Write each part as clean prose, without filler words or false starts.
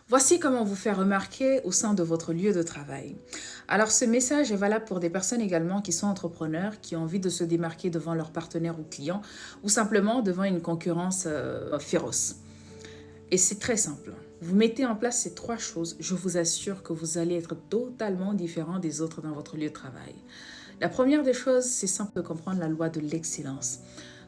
Voici comment vous faire remarquer au sein de votre lieu de travail. Alors ce message est valable pour des personnes également qui sont entrepreneurs, qui ont envie de se démarquer devant leurs partenaires ou clients ou simplement devant une concurrence féroce. Et c'est très simple. Vous mettez en place ces trois choses, je vous assure que vous allez être totalement différent des autres dans votre lieu de travail. La première des choses, c'est simple de comprendre la loi de l'excellence.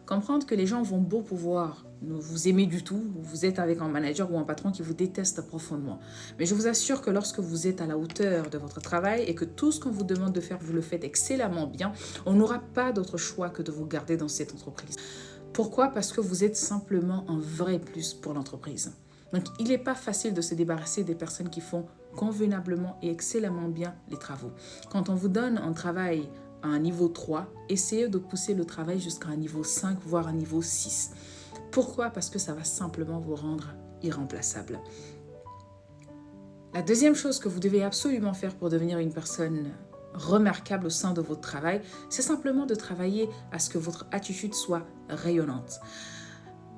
Comprendre que les gens vont beau pouvoir ne vous aimer du tout, vous êtes avec un manager ou un patron qui vous déteste profondément. Mais je vous assure que lorsque vous êtes à la hauteur de votre travail et que tout ce qu'on vous demande de faire, vous le faites excellemment bien, on n'aura pas d'autre choix que de vous garder dans cette entreprise. Pourquoi? Parce que vous êtes simplement un vrai plus pour l'entreprise. Donc, il n'est pas facile de se débarrasser des personnes qui font convenablement et excellemment bien les travaux. Quand on vous donne un travail à un niveau 3, essayez de pousser le travail jusqu'à un niveau 5, voire un niveau 6. Pourquoi? Parce que ça va simplement vous rendre irremplaçable. La deuxième chose que vous devez absolument faire pour devenir une personne remarquable au sein de votre travail, c'est simplement de travailler à ce que votre attitude soit rayonnante.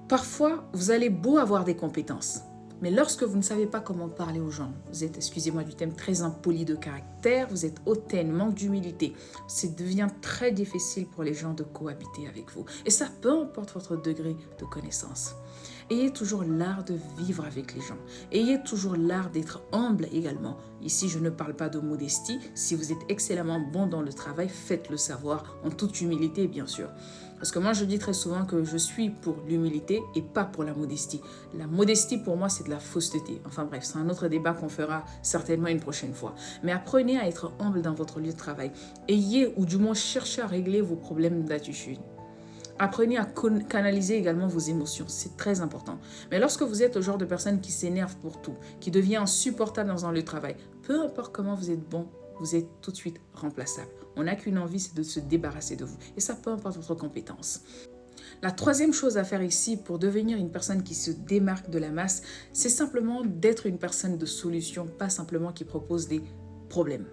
Parfois, vous allez beau avoir des compétences, mais lorsque vous ne savez pas comment parler aux gens, vous êtes, excusez-moi du thème, très impoli de caractère, vous êtes hautaine, manque d'humilité, ça devient très difficile pour les gens de cohabiter avec vous. Et ça, peu importe votre degré de connaissance. Ayez toujours l'art de vivre avec les gens. Ayez toujours l'art d'être humble également. Ici, je ne parle pas de modestie. Si vous êtes excellemment bon dans le travail, faites-le savoir en toute humilité, bien sûr. Parce que moi, je dis très souvent que je suis pour l'humilité et pas pour la modestie. La modestie, pour moi, c'est de la fausseté. Enfin bref, c'est un autre débat qu'on fera certainement une prochaine fois. Mais apprenez à être humble dans votre lieu de travail. Ayez, ou du moins cherchez à régler vos problèmes d'attitude. Apprenez à canaliser également vos émotions, c'est très important. Mais lorsque vous êtes le genre de personne qui s'énerve pour tout, qui devient insupportable dans un lieu de travail, peu importe comment vous êtes bon, vous êtes tout de suite remplaçable. On n'a qu'une envie, c'est de se débarrasser de vous. Et ça, peu importe votre compétence. La troisième chose à faire ici pour devenir une personne qui se démarque de la masse, c'est simplement d'être une personne de solution, pas simplement qui propose des problèmes.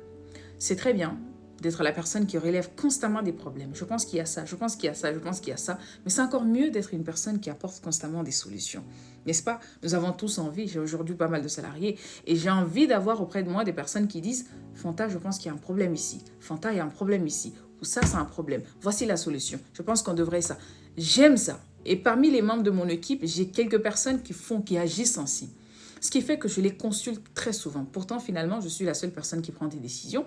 C'est très bien d'être la personne qui relève constamment des problèmes. Je pense qu'il y a ça, je pense qu'il y a ça, je pense qu'il y a ça. Mais c'est encore mieux d'être une personne qui apporte constamment des solutions. N'est-ce pas? Nous avons tous envie, j'ai aujourd'hui pas mal de salariés, et j'ai envie d'avoir auprès de moi des personnes qui disent « Fanta, je pense qu'il y a un problème ici. Fanta, il y a un problème ici. Ou ça, c'est un problème. Voici la solution. Je pense qu'on devrait ça. » J'aime ça. Et parmi les membres de mon équipe, j'ai quelques personnes qui agissent ainsi. Ce qui fait que je les consulte très souvent. Pourtant, finalement, je suis la seule personne qui prend des décisions.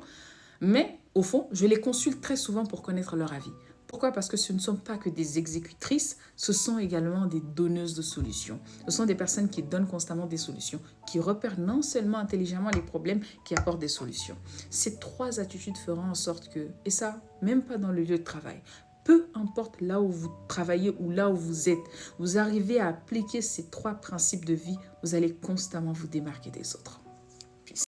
Mais au fond, je les consulte très souvent pour connaître leur avis. Pourquoi? Parce que ce ne sont pas que des exécutrices, ce sont également des donneuses de solutions. Ce sont des personnes qui donnent constamment des solutions, qui repèrent non seulement intelligemment les problèmes, qui apportent des solutions. Ces trois attitudes feront en sorte que, et ça, même pas dans le lieu de travail, peu importe là où vous travaillez ou là où vous êtes, vous arrivez à appliquer ces trois principes de vie, vous allez constamment vous démarquer des autres.